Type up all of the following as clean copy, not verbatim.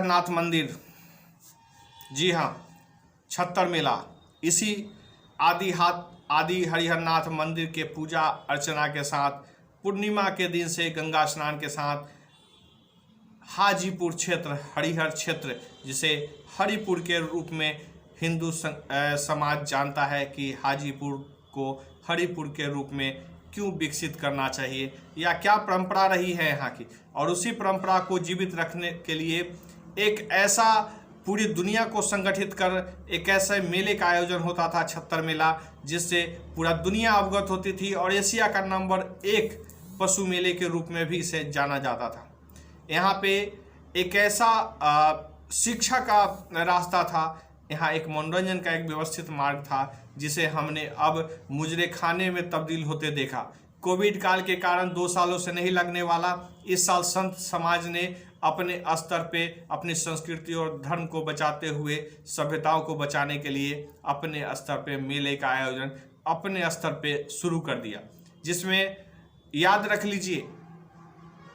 हरिहरनाथ मंदिर, जी हाँ, छत्तर मेला, इसी आदि हरिहरनाथ मंदिर के पूजा अर्चना के साथ पूर्णिमा के दिन से गंगा स्नान के साथ हाजीपुर क्षेत्र, हरिहर क्षेत्र, जिसे हरिपुर के रूप में हिंदू समाज जानता है कि हाजीपुर को हरिपुर के रूप में क्यों विकसित करना चाहिए या क्या परंपरा रही है यहाँ की, और उसी परंपरा को जीवित रखने के लिए एक ऐसा पूरी दुनिया को संगठित कर एक ऐसे मेले का आयोजन होता था, छत्तर मेला, जिससे पूरा दुनिया अवगत होती थी और एशिया का नंबर 1 पशु मेले के रूप में भी इसे जाना जाता था। यहाँ पे एक ऐसा शिक्षा का रास्ता था, यहाँ एक मनोरंजन का एक व्यवस्थित मार्ग था, जिसे हमने अब मुजरे खाने में तब्दील होते देखा। कोविड काल के कारण 2 सालों से नहीं लगने वाला, इस साल संत समाज ने अपने स्तर पे अपनी संस्कृति और धर्म को बचाते हुए सभ्यताओं को बचाने के लिए अपने स्तर पे मेले का आयोजन अपने स्तर पे शुरू कर दिया, जिसमें याद रख लीजिए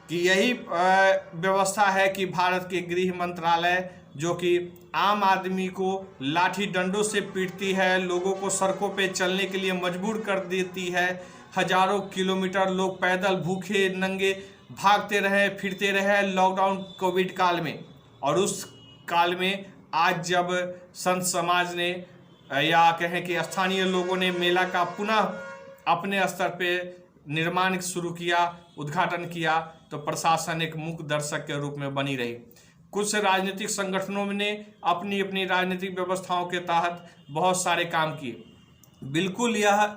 कि यही व्यवस्था है कि भारत के गृह मंत्रालय, जो कि आम आदमी को लाठी डंडों से पीटती है, लोगों को सड़कों पे चलने के लिए मजबूर कर देती है, हजारों किलोमीटर लोग पैदल भूखे नंगे भागते रहे फिरते रहे लॉकडाउन कोविड काल में। और उस काल में आज जब संत समाज ने या कहें कि स्थानीय लोगों ने मेला का पुनः अपने स्तर पे निर्माण शुरू किया, उद्घाटन किया, तो प्रशासन एक मूक दर्शक के रूप में बनी रही। कुछ राजनीतिक संगठनों ने अपनी अपनी राजनीतिक व्यवस्थाओं के तहत बहुत सारे काम किए। बिल्कुल यह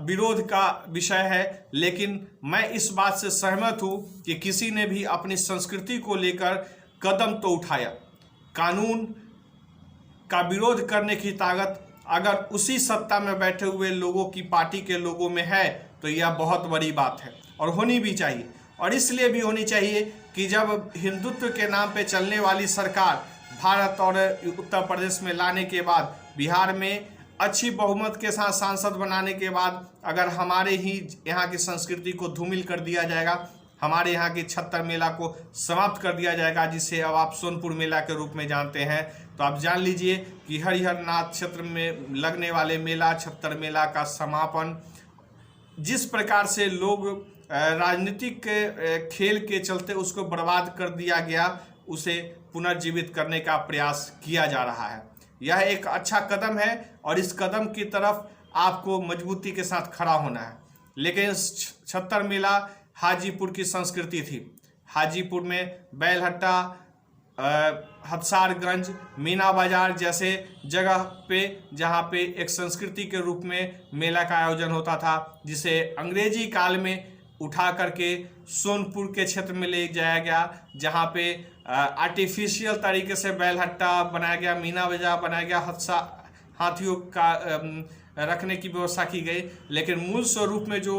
विरोध का विषय है, लेकिन मैं इस बात से सहमत हूँ कि किसी ने भी अपनी संस्कृति को लेकर कदम तो उठाया। कानून का विरोध करने की ताकत अगर उसी सत्ता में बैठे हुए लोगों की पार्टी के लोगों में है तो यह बहुत बड़ी बात है और होनी भी चाहिए। और इसलिए भी होनी चाहिए कि जब हिंदुत्व के नाम पे चलने वाली सरकार भारत और उत्तर प्रदेश में लाने के बाद, बिहार में अच्छी बहुमत के साथ सांसद बनाने के बाद, अगर हमारे ही यहाँ की संस्कृति को धूमिल कर दिया जाएगा, हमारे यहाँ की छत्तर मेला को समाप्त कर दिया जाएगा, जिसे अब आप सोनपुर मेला के रूप में जानते हैं, तो आप जान लीजिए कि हरिहरनाथ क्षेत्र में लगने वाले मेला छत्तर मेला का समापन जिस प्रकार से लोग राजनीतिक खेल के चलते उसको बर्बाद कर दिया गया, उसे पुनर्जीवित करने का प्रयास किया जा रहा है। यह एक अच्छा कदम है और इस कदम की तरफ आपको मजबूती के साथ खड़ा होना है। लेकिन छत्तर मेला हाजीपुर की संस्कृति थी। हाजीपुर में बैलहट्टा, हथसारगंज, मीना बाजार जैसे जगह पे, जहाँ पे एक संस्कृति के रूप में मेला का आयोजन होता था, जिसे अंग्रेजी काल में उठा करके सोनपुर के क्षेत्र में ले जाया गया, जहाँ पे आर्टिफिशियल तरीके से बैलहट्टा बनाया गया, मीना बाजार बनाया गया, हाथियों का रखने की व्यवस्था की गई। लेकिन मूल स्वरूप में जो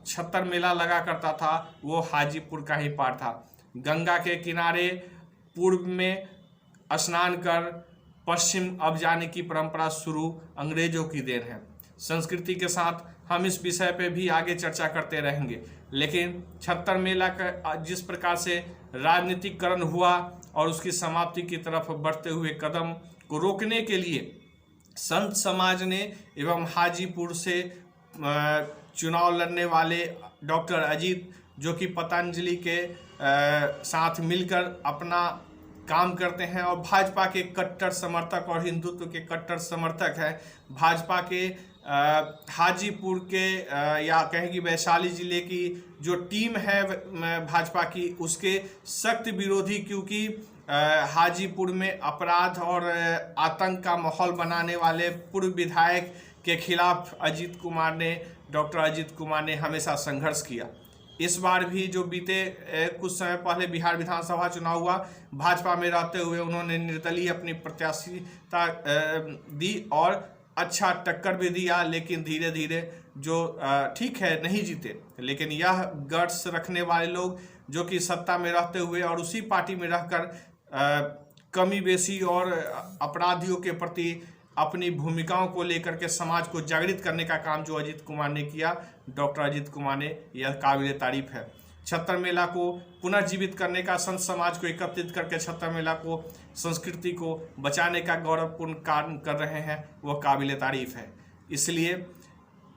छत्तर मेला लगा करता था वो हाजीपुर का ही पार्ट था। गंगा के किनारे पूर्व में स्नान कर पश्चिम अब जाने की परंपरा शुरू अंग्रेजों की देन है। संस्कृति के साथ हम इस विषय पे भी आगे चर्चा करते रहेंगे। लेकिन छत्तर मेला का जिस प्रकार से राजनीतिकरण हुआ और उसकी समाप्ति की तरफ बढ़ते हुए कदम को रोकने के लिए संत समाज ने एवं हाजीपुर से चुनाव लड़ने वाले डॉक्टर अजीत, जो कि पतंजलि के साथ मिलकर अपना काम करते हैं और भाजपा के कट्टर समर्थक और हिंदुत्व के कट्टर समर्थक हैं, भाजपा के हाजीपुर के या कहें कि वैशाली जिले की जो टीम है भाजपा की, उसके सख्त विरोधी, क्योंकि हाजीपुर में अपराध और आतंक का माहौल बनाने वाले पूर्व विधायक के खिलाफ डॉक्टर अजीत कुमार ने हमेशा संघर्ष किया। इस बार भी जो बीते कुछ समय पहले बिहार विधानसभा चुनाव हुआ, भाजपा में रहते हुए उन्होंने निर्दलीय अपनी प्रत्याशिता दी और अच्छा टक्कर भी दिया, लेकिन धीरे धीरे जो ठीक है नहीं जीते। लेकिन यह गट्स रखने वाले लोग जो कि सत्ता में रहते हुए और उसी पार्टी में रहकर कमी बेसी और अपराधियों के प्रति अपनी भूमिकाओं को लेकर के समाज को जागृत करने का काम जो अजीत कुमार ने किया, डॉक्टर अजीत कुमार ने, यह काबिल तारीफ है। छत्तर मेला को पुनर्जीवित करने का, संत समाज को एकत्रित करके छत्तर मेला को, संस्कृति को बचाने का गौरवपूर्ण काम कर रहे हैं, वह काबिल तारीफ है। इसलिए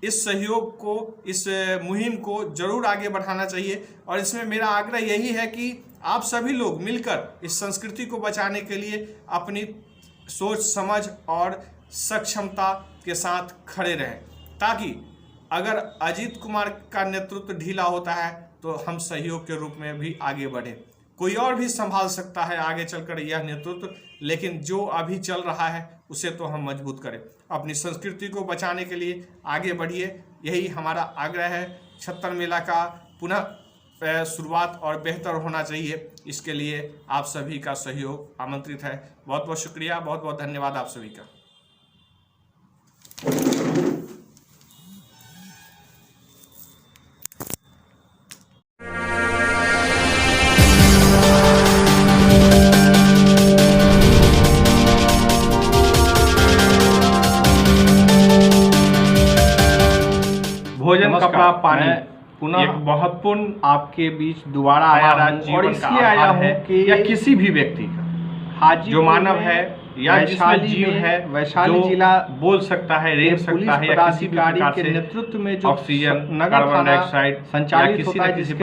इस सहयोग को, इस मुहिम को जरूर आगे बढ़ाना चाहिए। और इसमें मेरा आग्रह यही है कि आप सभी लोग मिलकर इस संस्कृति को बचाने के लिए अपनी सोच समझ और सक्षमता के साथ खड़े रहें, ताकि अगर अजीत कुमार का नेतृत्व ढीला होता है तो हम सहयोग के रूप में भी आगे बढ़े। कोई और भी संभाल सकता है आगे चलकर यह नेतृत्व, लेकिन जो अभी चल रहा है उसे तो हम मजबूत करें। अपनी संस्कृति को बचाने के लिए आगे बढ़िए, यही हमारा आग्रह है। छत्तर मेला का पुनः शुरुआत और बेहतर होना चाहिए, इसके लिए आप सभी का सहयोग आमंत्रित है। बहुत बहुत शुक्रिया, बहुत बहुत धन्यवाद आप सभी का। भोजन, कपड़ा, पानी, पुनः एक महत्वपूर्ण आपके बीच दोबारा आया हूं, और इसलिए आया हूं कि या किसी भी व्यक्ति का जो मानव है या जिसमें जीव है, वैशाली जिला बोल सकता है, रेंग सकता है, या किसी भी प्रकार के नेतृत्व में जो ऑक्सीजन, कार्बन डाइऑक्साइड संचालित होता है,